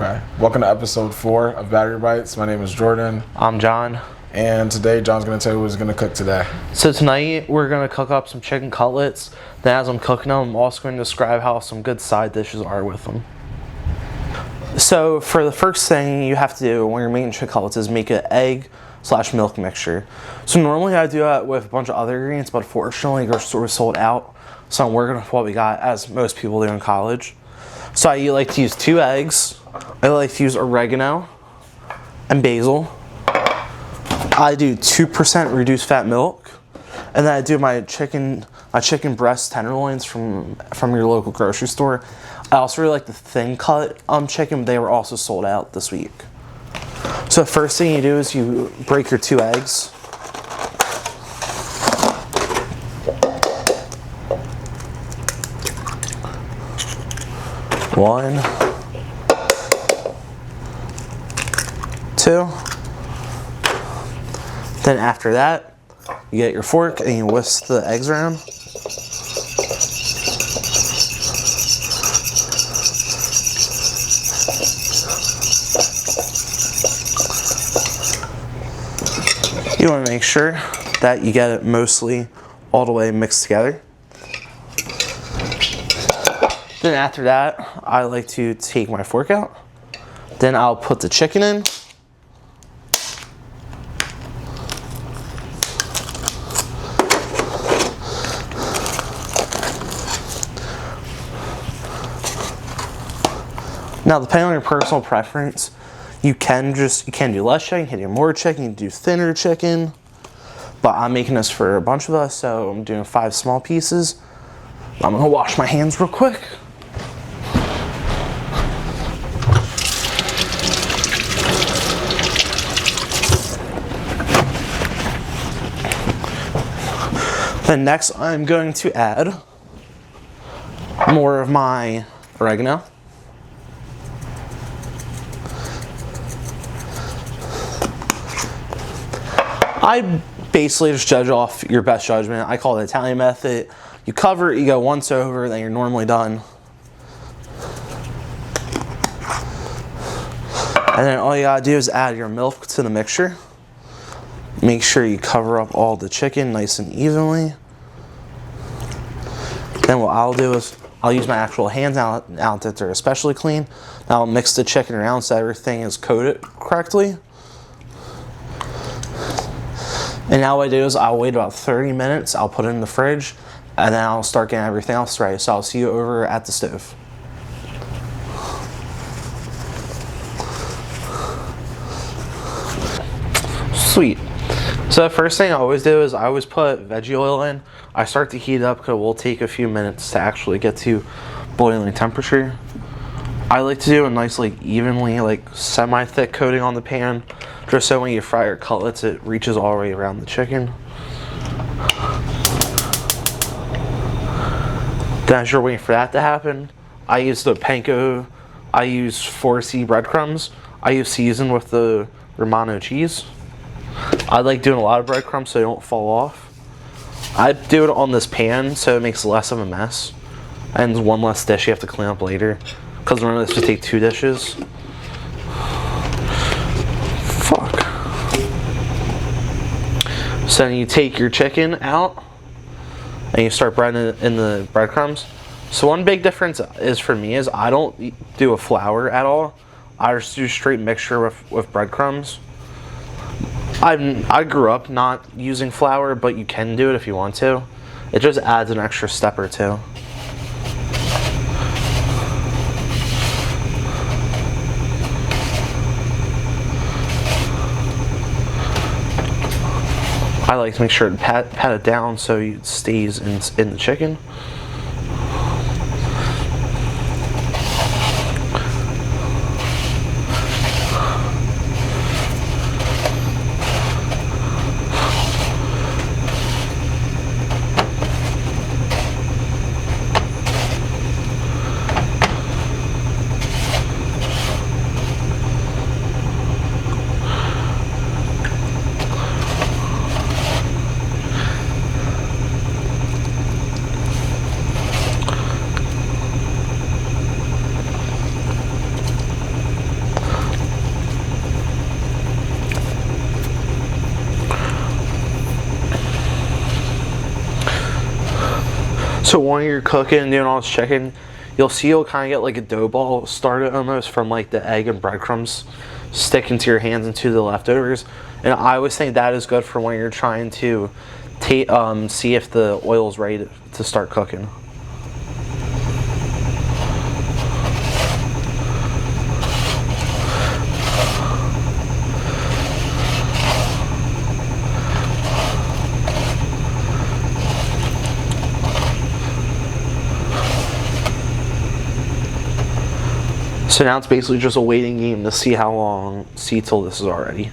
Okay. Welcome to episode 4 of Battery Bites. My name is Jordan. I'm John. And today, John's going to tell you what he's going to cook today. So tonight, we're going to cook up some chicken cutlets. Then as I'm cooking them, I'm also going to describe how some good side dishes are with them. So for the first thing you have to do when you're making chicken cutlets is make an egg/milk mixture. So normally I do that with a bunch of other ingredients, but fortunately, grocery store was sold out. So I'm working with what we got, as most people do in college. So I like to use 2 eggs. I like to use oregano and basil. I do 2% reduced fat milk, and then I do my chicken breast tenderloins from your local grocery store. I also really like the thin cut chicken. They were also sold out this week. So the first thing you do is you break your 2 eggs. One, 2. Then after that, you get your fork and you whisk the eggs around. You want to make sure that you get it mostly all the way mixed together. Then after that, I like to take my fork out. Then I'll put the chicken in. Now, depending on your personal preference, you can do less chicken, you can do more chicken, you can do thinner chicken. But I'm making this for a bunch of us, so I'm doing 5 small pieces. I'm gonna wash my hands real quick. Then next, I'm going to add more of my oregano. I basically just judge off your best judgment. I call it the Italian method. You cover it, you go once over, then you're normally done. And then all you gotta do is add your milk to the mixture. Make sure you cover up all the chicken nice and evenly. Then what I'll do is I'll use my actual hands now that they're especially clean. Now I'll mix the chicken around so everything is coated correctly. And now what I do is I'll wait about 30 minutes, I'll put it in the fridge, and then I'll start getting everything else ready. So I'll see you over at the stove. Sweet. So the first thing I always do is I always put veggie oil in. I start to heat it up because it will take a few minutes to actually get to boiling temperature. I like to do a nice evenly semi-thick coating on the pan, just so when you fry your cutlets it reaches all the way around the chicken. Then as you're waiting for that to happen, I use the panko. I use 4C breadcrumbs. I use seasoned with the Romano cheese. I like doing a lot of breadcrumbs so they don't fall off. I do it on this pan so it makes less of a mess, and one less dish you have to clean up later, because remember this would take 2 dishes. Fuck. So then you take your chicken out and you start breading it in the breadcrumbs. So one big difference is for me is I don't do a flour at all. I just do straight mixture with breadcrumbs. I grew up not using flour, but you can do it if you want to. It just adds an extra step or 2. I like to make sure to pat it down so it stays in the chicken. So when you're cooking and doing all this chicken, you'll see you'll kind of get like a dough ball started almost from like the egg and breadcrumbs sticking to your hands and to the leftovers. And I always think that is good for when you're trying to see if the oil is ready to start cooking. So now it's basically just a waiting game to see how long, see till this is already.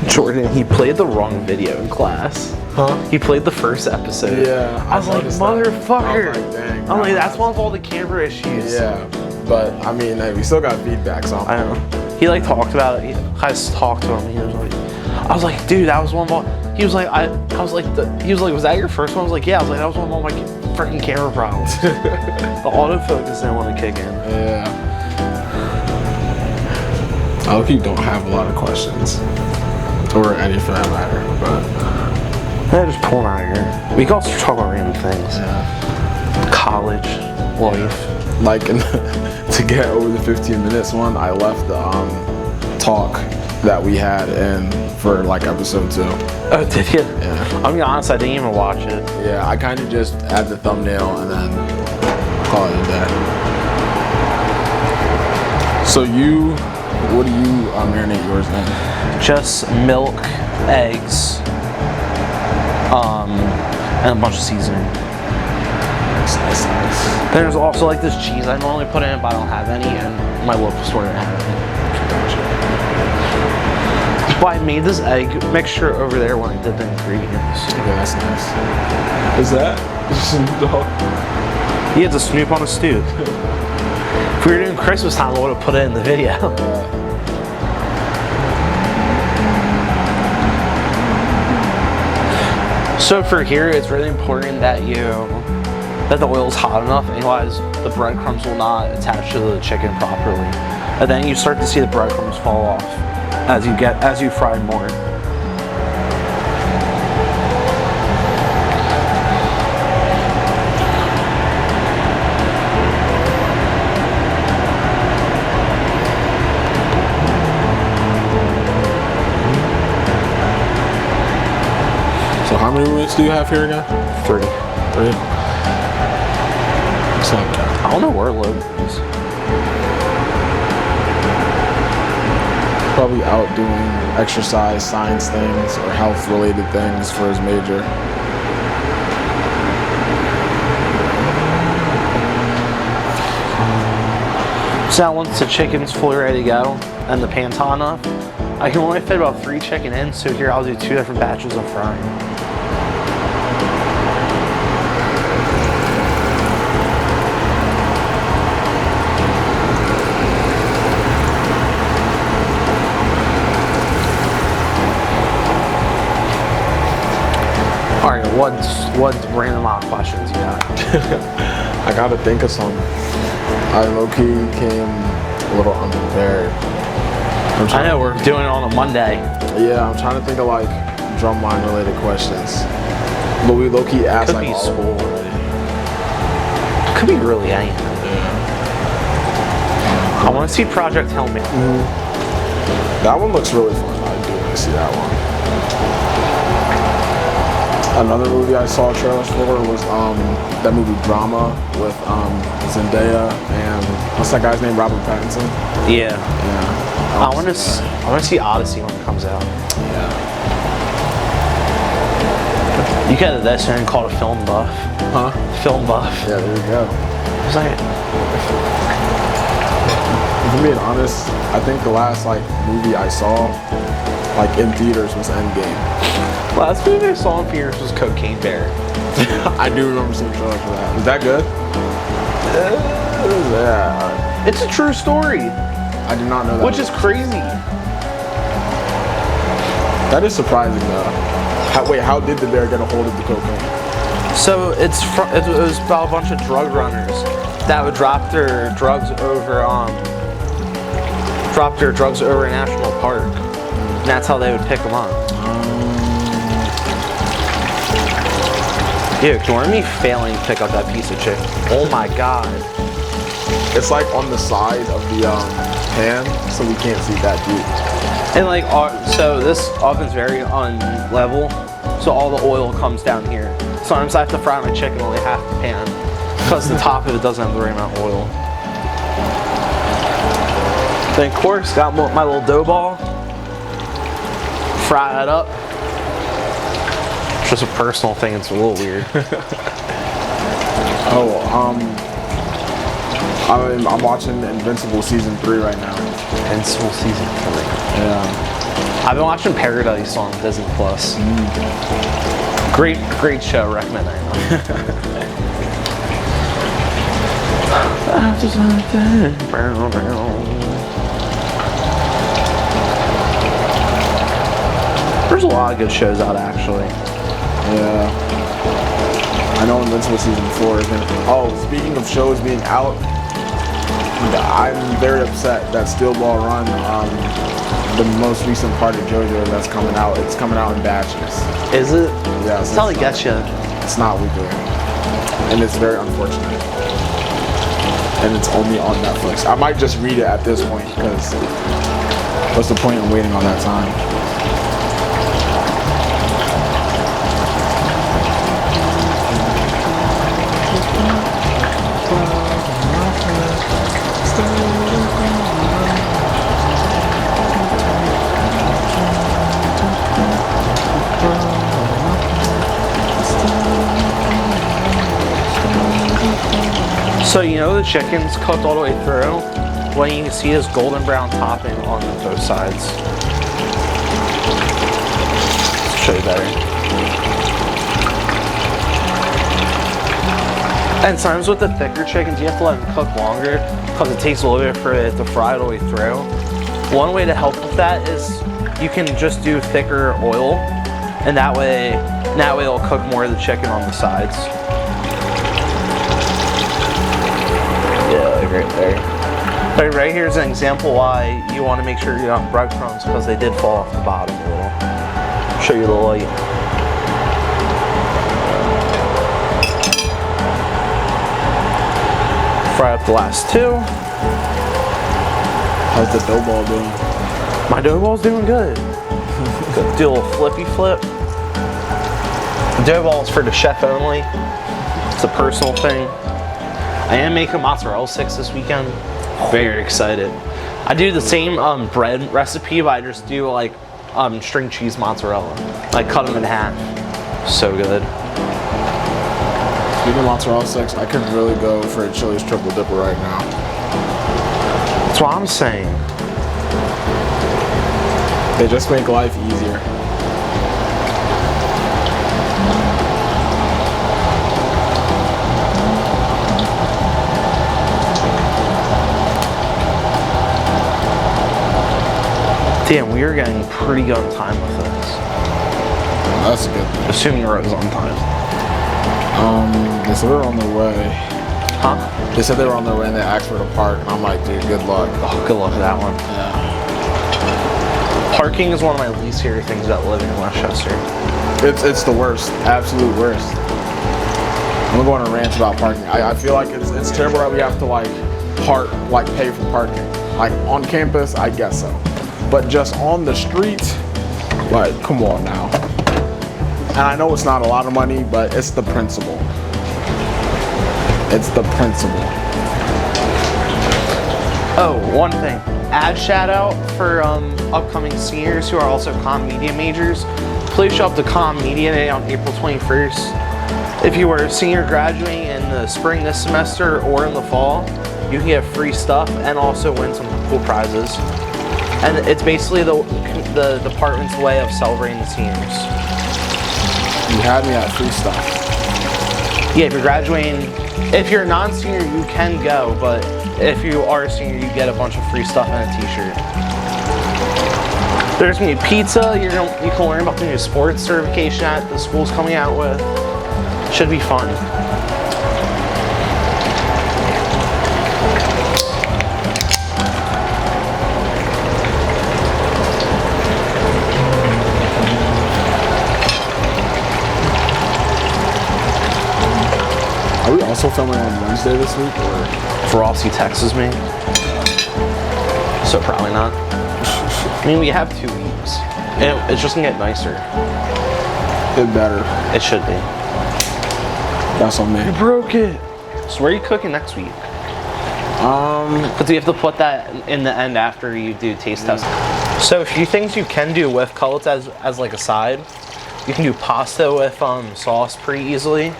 Jordan, he played the wrong video in class. Huh? He played the first episode. Yeah. I was like, motherfucker. I was like, dang. I'm like, that's one of all the camera issues. Yeah, but I mean, hey, we still got feedback, so I know. He like talked about it. I just talked to him. He was like, I was like, dude, that was one of all. He was like, he was like, was that your first one? I was like, yeah. I was like, that was one of all my freaking camera problems. The autofocus didn't want to kick in. Yeah. I hope you don't have a lot of questions, or any for that matter. But yeah, just pulling out of here. We can also talk about random things. yeah, College life. like to get over the 15 minutes one, I left the talk that we had in for like episode 2. Oh, did you? Yeah. I'm gonna be honest, I didn't even watch it. Yeah, I kind of just add the thumbnail and then call it a day. So what do you marinate yours in? Just milk, eggs, and a bunch of seasoning. Nice. Then there's also like this cheese I normally put in, but I don't have any, and my local store didn't have any. But I made this egg mixture over there when I did the ingredients. Okay, that's nice. Is that Snoop Dogg? He had to snoop on a stoop. If we were doing Christmas time, I would have put it in the video. So for here, it's really important that the oil's hot enough, otherwise the breadcrumbs will not attach to the chicken properly. And then you start to see the breadcrumbs fall off as you fry more. So how many minutes do you have here again? 30. 3. It's not bad. I don't know where Logan is. Probably out doing exercise, science things, or health-related things for his major. So now once the chicken's fully ready to go and the pan's hot enough, I can only fit about 3 chicken in, so here I'll do 2 different batches of frying. Alright, what random odd questions you got? I gotta think of some. I low-key came a little unprepared. I know we're doing it on a Monday. Yeah, I'm trying to think of like drumline related questions. But we low-key asked Could like be all of them school. already. Could be really anything. I want to see Project Helmet. That one looks really fun. I do want to see that one. Another movie I saw trailers for was that movie Drama with Zendaya and what's that guy's name? Robert Pattinson. Yeah. Yeah. I want to see Odyssey when it comes out. Yeah. You could have this and call it Film Buff. Huh? Film Buff. Yeah, there you go. It's like, If I'm being honest, I think the last like movie I saw like in theaters was Endgame. last movie I saw in theaters was Cocaine Bear. I do remember seeing a trailer for that. Was that good? Yeah. It's a true story, I did not know that. which is crazy. That is surprising though. How did the bear get a hold of the cocaine? So it was about a bunch of drug runners that would drop their drugs over a national park. And that's how they would pick them up. Dude, ignore me failing to pick up that piece of chicken. Oh my god. It's like on the side of the pan, so we can't see that deep. And like, so this oven's very unlevel, so all the oil comes down here. Sometimes I have to fry my chicken only half the pan, because the top of it doesn't have the right amount of oil. Then of course, got my little dough ball. Fry that up. Just a personal thing, it's a little weird. I'm watching Invincible season 3 right now. Invincible season 3. Yeah. I've been watching Paradise on Disney Plus. Great show, recommend it. There's a lot of good shows out actually. Yeah. I know Invincible season 4 is gonna. Oh, speaking of shows being out, I'm very upset that Steel Ball Run, the most recent part of JoJo that's coming out, it's coming out in batches. Is it? Yeah. That's how they get you. It's not weekly, and it's very unfortunate. And it's only on Netflix. I might just read it at this point because what's the point in waiting all that time? So you know the chicken's cooked all the way through when you can see this golden brown topping on both sides. I'll show you better. And sometimes with the thicker chickens, you have to let them cook longer because it takes a little bit for it to fry all the way through. One way to help with that is you can just do thicker oil, and that way it'll cook more of the chicken on the sides. Right there. But right here is an example why you want to make sure you don't have breadcrumbs because they did fall off the bottom a little. Show you the light. Fry up the last two. How's the dough ball doing? My dough ball's doing good. Do a little flippy flip. The dough ball is for the chef only. It's a personal thing. I am making mozzarella sticks this weekend. Very excited. I do the same bread recipe, but I just do like string cheese mozzarella. I cut them in half. So good. Speaking of mozzarella sticks, I could really go for a Chili's triple dipper right now. That's what I'm saying. They just make life easier. Damn, we are getting pretty good on time with this. That's good. Assuming we're on time. They said they were on their way. Huh? They said they were on their way and they asked for the park, and I'm like, dude, good luck. Oh, good luck with that one. Yeah. Parking is one of my least favorite things about living in Westchester. It's the worst. Absolute worst. I'm gonna go on a rant about parking. I feel like it's terrible that we have to pay for parking. Like on campus, I guess so. But just on the street, like, come on now. And I know it's not a lot of money, but it's the principle. It's the principle. Oh, one thing. Ad shout out for upcoming seniors who are also comm media majors. Please show up to Comm Media Day on April 21st. If you are a senior graduating in the spring this semester or in the fall, you can get free stuff and also win some cool prizes. And it's basically the department's way of celebrating the seniors. You had me at free stuff. Yeah, if you're graduating, if you're a non-senior, you can go, but if you are a senior, you get a bunch of free stuff and a t-shirt. There's gonna be pizza, you can learn about the new sports certification that the school's coming out with. Should be fun. Are we also filming on Wednesday this week? Or? Frosty texts me. So probably not. I mean, we have 2 weeks. It's just gonna get nicer. It better. It should be. That's on me. You broke it. So where are you cooking next week? But do you have to put that in the end after you do taste test? So a few things you can do with cutlets as like a side. You can do pasta with sauce pretty easily.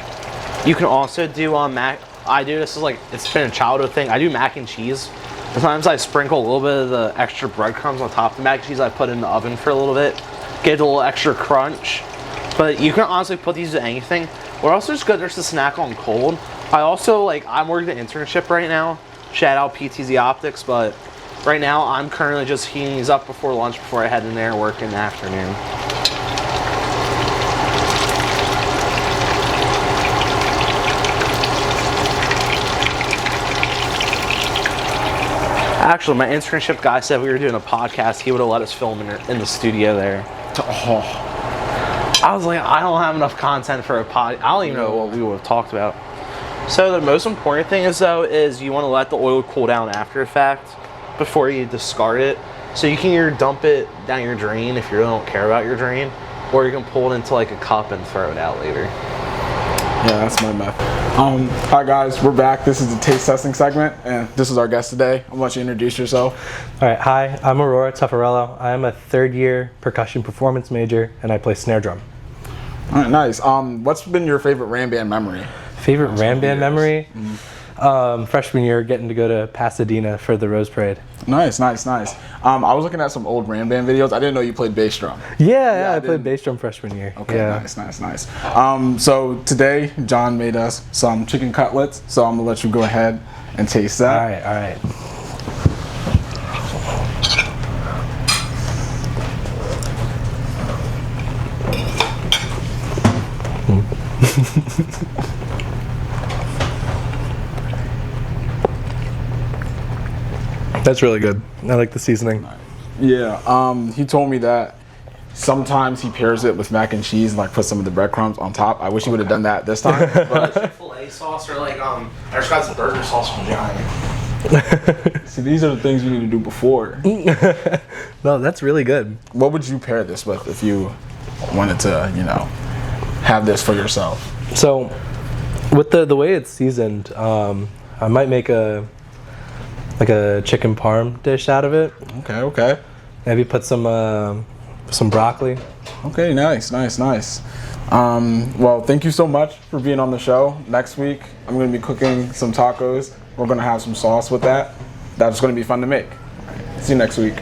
You can also do I do this is like, it's been a childhood thing. I do mac and cheese. Sometimes I sprinkle a little bit of the extra breadcrumbs on top of the mac and cheese. I put in the oven for a little bit, get a little extra crunch. But you can honestly put these to anything. What also is good just to snack on cold. I also I'm working an internship right now. Shout out PTZ Optics, but right now I'm currently just heating these up before lunch before I head in there and work in the afternoon. Actually, my internship guy said we were doing a podcast. He would have let us film in the studio there. Oh. I was like, I don't have enough content for a pod. I don't even know what we would have talked about. So the most important thing is you want to let the oil cool down after the fact before you discard it. So you can either dump it down your drain if you really don't care about your drain, or you can pull it into like a cup and throw it out later. Yeah, that's my method. Hi guys, we're back. This is the taste testing segment, and this is our guest today. I'll let you introduce yourself. All right, hi, I'm Aurora Tuffarello. I'm a 3rd-year percussion performance major, and I play snare drum. All right, nice. What's been your favorite Ram Band memory? Favorite Ram Band memory? Freshman year, getting to go to Pasadena for the Rose Parade. Nice. I was looking at some old Ram Band videos. I didn't know you played bass drum. Yeah, I played bass drum freshman year. Okay, yeah. Nice. So today, John made us some chicken cutlets, so I'm gonna let you go ahead and taste that. All right. That's really good. I like the seasoning. Yeah, he told me that sometimes he pairs it with mac and cheese and put some of the breadcrumbs on top. I wish he would have done that this time. But Chick-fil-A sauce or I just got some burger sauce from Giant. see, these are the things you need to do before. No, that's really good. What would you pair this with if you wanted to, have this for yourself? So, with the way it's seasoned, I might make a chicken parm dish out of it. Okay. Maybe put some broccoli. Okay, nice. Well, thank you so much for being on the show. Next week, I'm going to be cooking some tacos. We're going to have some sauce with that. That's going to be fun to make. See you next week.